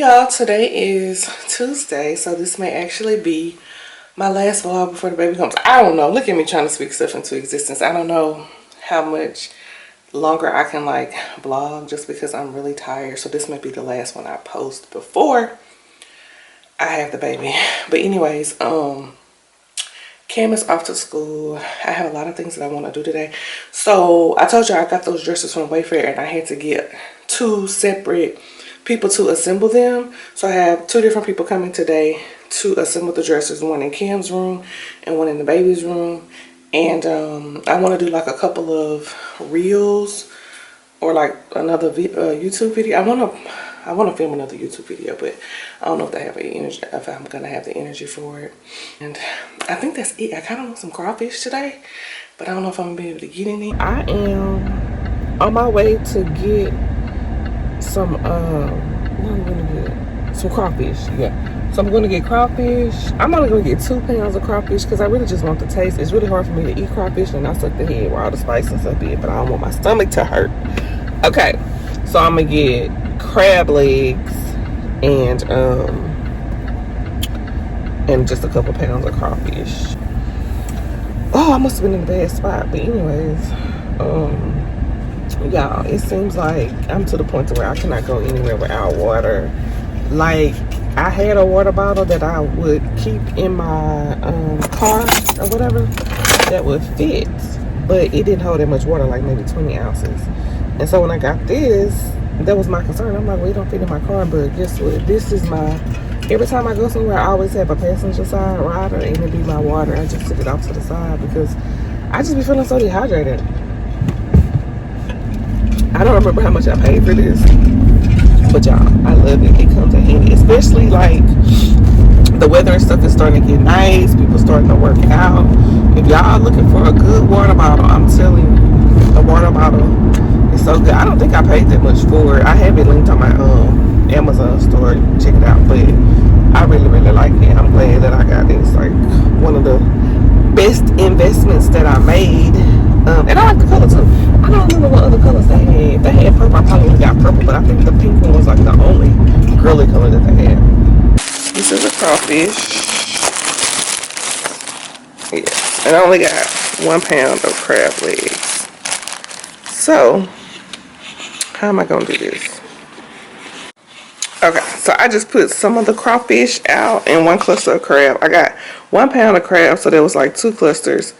y'all, today is Tuesday, so this may actually be my last vlog before the baby comes. I don't know. Look at me trying to speak stuff into existence. I don't know how much longer I can like vlog just because I'm really tired. So this might be the last one I post before I have the baby. But anyways, Cam is off to school. I have a lot of things that I want to do today. So I told you I got those dresses from Wayfair and I had to get 2 separate people to assemble them. So I have 2 different people coming today to assemble the dresses, one in Cam's room and one in the baby's room. And I want to do like a couple of reels or like another YouTube video. I want to film another YouTube video, but I don't know if I have the energy, if I'm gonna have the energy for it. And I think that's it. I kind of want some crawfish today, but I don't know if I'm gonna be able to get any. I am on my way to get some what am I gonna get? Some crawfish. Yeah, so I'm gonna get crawfish. I'm only gonna get 2 pounds of crawfish because I really just want the taste. It's really hard for me to eat crawfish and I suck the head where all the spice and stuff is, but I don't want my stomach to hurt. Okay, so I'm gonna get crab legs and just a couple pounds of crawfish. Oh, I must have been in a bad spot. But anyways, y'all, it seems like I'm to the point to where I cannot go anywhere without water. Like, I had a water bottle that I would keep in my car or whatever that would fit, but it didn't hold that much water, like maybe 20 ounces. And so when I got this, that was my concern. I'm like, well, it don't fit in my car, but guess what? This is my, every time I go somewhere, I always have a passenger side rider, and it be my water. I just sit it off to the side because I just be feeling so dehydrated. I don't remember how much I paid for this, but y'all, I love it. It comes in handy, especially like the weather and stuff is starting to get nice. People starting to work out. If y'all looking for a good water bottle, I'm telling you, the water bottle is so good. I don't think I paid that much for it. I have it linked on my Amazon store. Check it out. But I really, really like it. I'm glad that I got this. Like one of the best investments that I made. And I like the color too. I don't remember what other colors they had. They had purple. I probably only got purple, but I think the pink one was like the only girly color that they had. This is a crawfish. Yeah. And I only got 1 pound of crab legs. So, how am I going to do this? Okay, so I just put some of the crawfish out in 1 cluster of crab. I got 1 pound of crab, so there was like 2 clusters.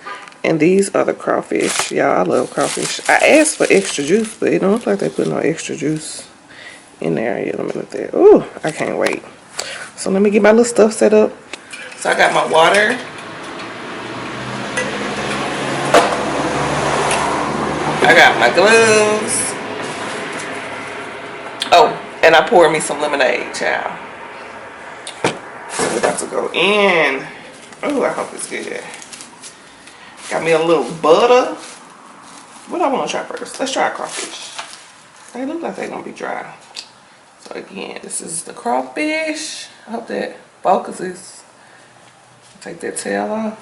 And these are the crawfish. Y'all, I love crawfish. I asked for extra juice, but it don't look like they put no extra juice in there. Yeah, let me look there. Ooh, I can't wait. So let me get my little stuff set up. So I got my water. I got my gloves. Oh, and I poured me some lemonade, child. So we're about to go in. Oh, I hope it's good. Got me a little butter. What I want to try first? Let's try crawfish. They look like they're going to be dry. So again, this is the crawfish. I hope that focuses. Take that tail off.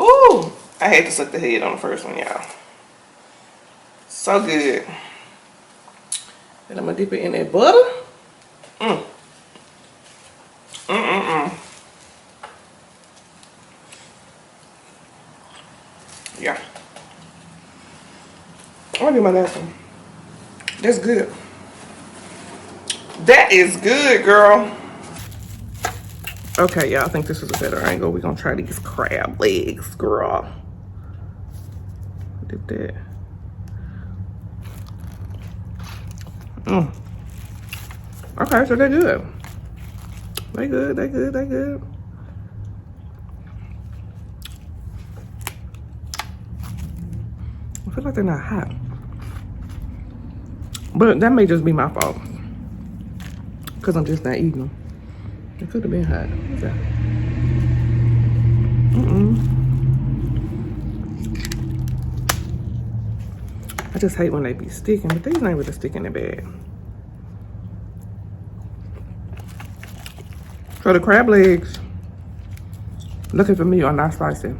Ooh, I had to suck the head on the first one, y'all. So good. And I'm going to dip it in that butter. Yeah. I'm gonna do my last one. That's good. That is good, girl. Okay, y'all, I think this is a better angle. We're gonna try these crab legs, girl. Dip that. Okay, so they're good. They good, they good, they good. I feel like they're not hot. But that may just be my fault. Because I'm just not eating them. It could have been hot. What's that? I just hate when they be sticking, but these ain't really sticking that bad. So the crab legs, looking for me, are not spicy.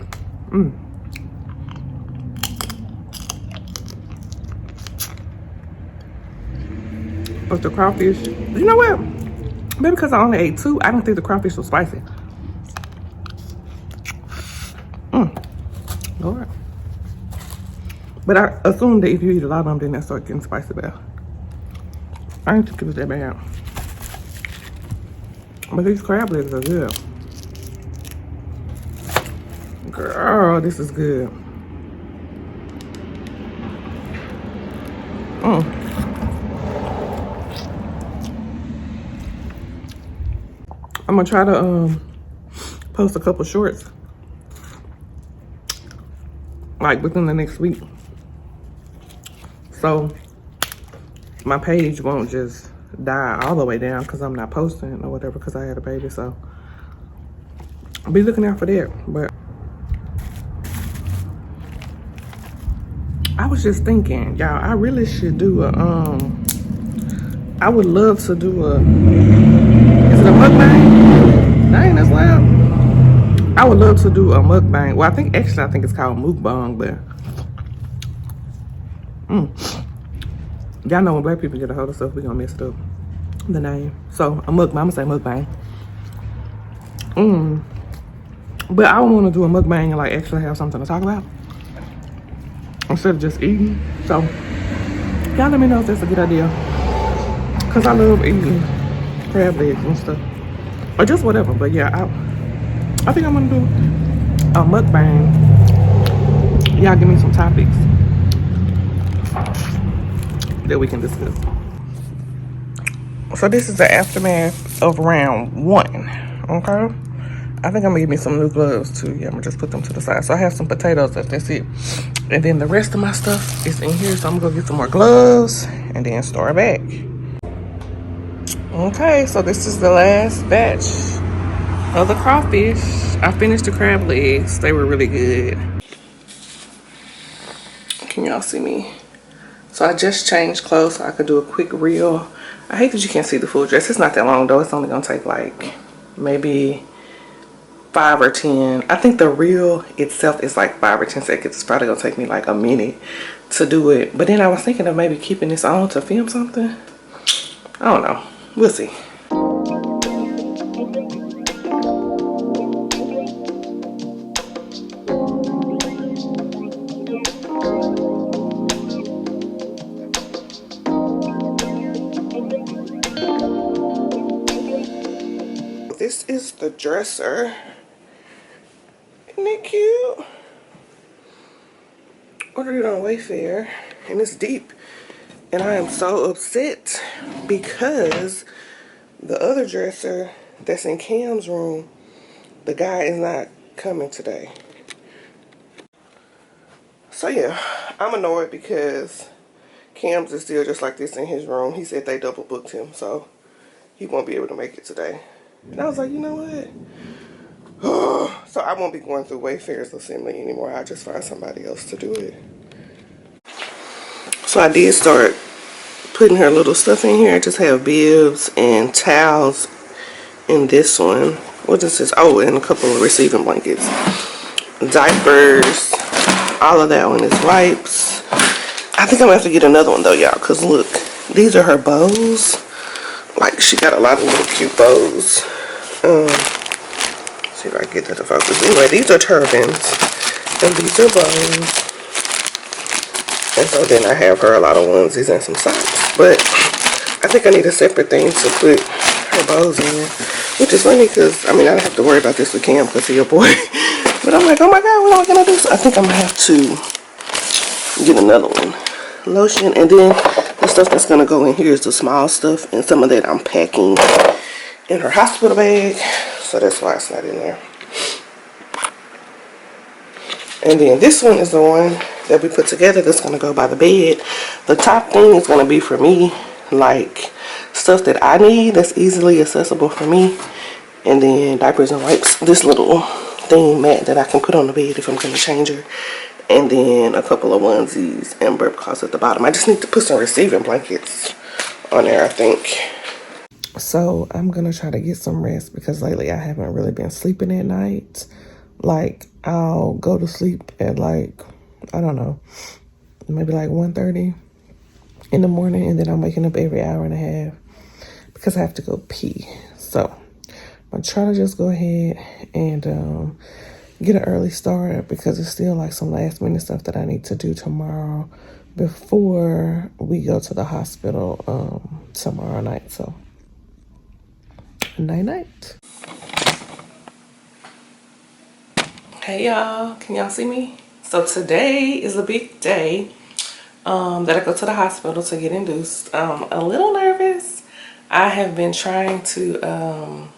But the crawfish, you know what? Maybe because I only ate 2, I don't think the crawfish was spicy. Lord. But I assume that if you eat a lot of them, then that start getting spicy bad. I didn't think it was that bad. But these crab legs are good. Girl, this is good. I'm gonna try to post a couple shorts like within the next week, so my page won't just die all the way down because I'm not posting or whatever because I had a baby. So I'll be looking out for that. But I was just thinking, y'all, I really should do a I would love to do a, is it a mukbang? Dang, that's loud. I would love to do a mukbang. Well, I think it's called mukbang, but y'all know when black people get a hold of stuff, we gonna mess it up, the name. So a mukbang, I'm gonna say mukbang. But I want to do a mukbang and like actually have something to talk about instead of just eating. So y'all let me know if that's a good idea, cause I love eating crab legs and stuff, or just whatever. But yeah, I think I'm gonna do a mukbang. Y'all give me some topics that we can discuss. So this is the aftermath of round 1, okay? I think I'm gonna give me some new gloves too. Yeah, I'm gonna just put them to the side. So I have some potatoes left, that's it. And then the rest of my stuff is in here, so I'm gonna go get some more gloves and then start back. Okay, so this is the last batch of the crawfish. I finished the crab legs. They were really good. Can y'all see me? So I just changed clothes so I could do a quick reel. I hate that you can't see the full dress. It's not that long though. It's only gonna take like maybe 5 or 10. I think the reel itself is like 5 or 10 seconds. It's probably gonna take me like a minute to do it. But then I was thinking of maybe keeping this on to film something. I don't know. We'll see. This is the dresser. Isn't it cute? Ordered it on Wayfair, and it's deep. And I am so upset because the other dresser that's in Cam's room, the guy is not coming today. So yeah, I'm annoyed because Cam's is still just like this in his room. He said they double booked him, so he won't be able to make it today. And I was like, you know what? So I won't be going through Wayfair's assembly anymore. I'll just find somebody else to do it. So I did start putting her little stuff in here. I just have bibs and towels in this one. What is this? Oh, and a couple of receiving blankets. Diapers. All of that one is wipes. I think I'm gonna have to get another one though, y'all, because look, these are her bows. Like, she got a lot of little cute bows. See if I can get that to focus. Anyway, these are turbans and these are bows. And so then I have her a lot of onesies and some socks. But I think I need a separate thing to put her bows in. Which is funny because, I mean, I don't have to worry about this with Cam because he's a boy. But I'm like, oh my God, what am I going to do? So I think I'm going to have to get another one. Lotion. And then the stuff that's going to go in here is the small stuff. And some of that I'm packing in her hospital bag. So that's why it's not in there. And then this one is the one that we put together that's going to go by the bed. The top thing is going to be for me, like stuff that I need that's easily accessible for me. And then diapers and wipes. This little thing mat that I can put on the bed if I'm going to change her. And then a couple of onesies and burp cloths at the bottom. I just need to put some receiving blankets on there, I think. So I'm going to try to get some rest because lately I haven't really been sleeping at night. Like, I'll go to sleep at like, I don't know, maybe like 1:30. in the morning, and then I'm waking up every hour and a half because I have to go pee. So I'm gonna try to just go ahead and get an early start because it's still like some last minute stuff that I need to do tomorrow before we go to the hospital tomorrow night. So night night. Hey y'all, can y'all see me? So today is a big day that I go to the hospital to get induced. I'm a little nervous. I have been trying to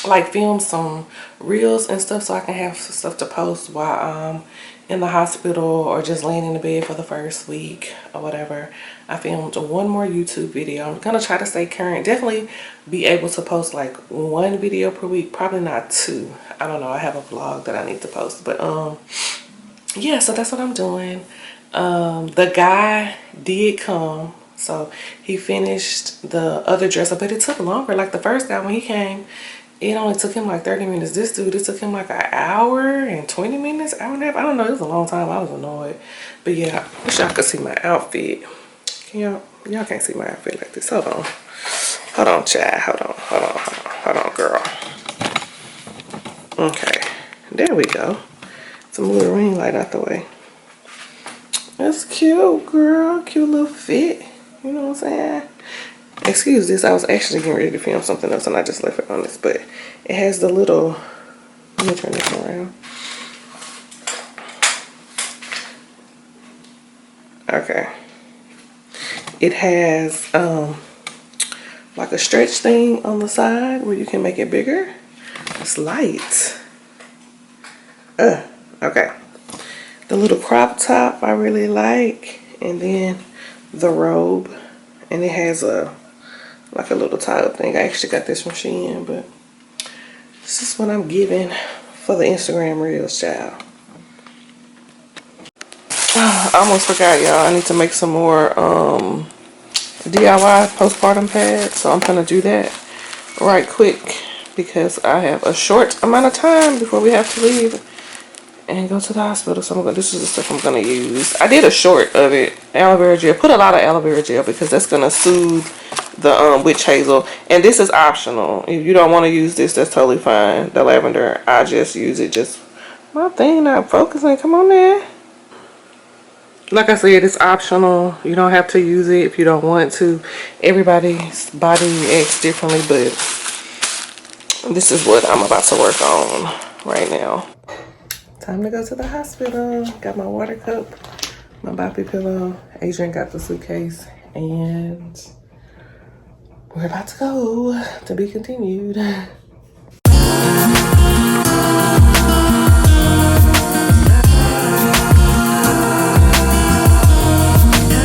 like film some reels and stuff so I can have stuff to post while I'm in the hospital or just laying in the bed for the first week or whatever. I filmed one more YouTube video. I'm gonna try to stay current. Definitely be able to post like one video per week, probably not two. I don't know, I have a vlog that I need to post, but yeah, so that's what I'm doing. The guy did come, so he finished the other dresser, but it took longer. Like the first guy, when he came, it only took him like 30 minutes. This dude, it took him like an hour and 20 minutes, hour and a half. I don't know, it was a long time. I was annoyed. But yeah, I wish y'all could see my outfit. Can y'all can't see my outfit like this. Hold on. Hold on, child. Hold on, girl. Okay. There we go. Let's move the ring light out the way. That's cute, girl. Cute little fit. You know what I'm saying? Excuse this, I was actually getting ready to film something else and I just left it on this, but it has the little, let me turn this around. Okay. It has like a stretch thing on the side where you can make it bigger. It's light. Okay. The little crop top I really like, and then the robe, and it has like a little tie-up thing. I actually got this from Shein, but this is what I'm giving for the Instagram Reels, child. I almost forgot, y'all. I need to make some more DIY postpartum pads, so I'm gonna do that right quick because I have a short amount of time before we have to leave and go to the hospital. So this is the stuff I'm gonna use. I did a short of it, aloe vera gel. Put a lot of aloe vera gel because that's gonna soothe the witch hazel, and this is optional. If you don't want to use this, that's totally fine. The lavender, I just use it. Just my thing not focusing. Come on there. Like I said, it's optional. You don't have to use it if you don't want to. Everybody's body acts differently, but this is what I'm about to work on right now. Time to go to the hospital. Got my water cup, my boppy pillow. Adrian got the suitcase, and we're about to go to be continued.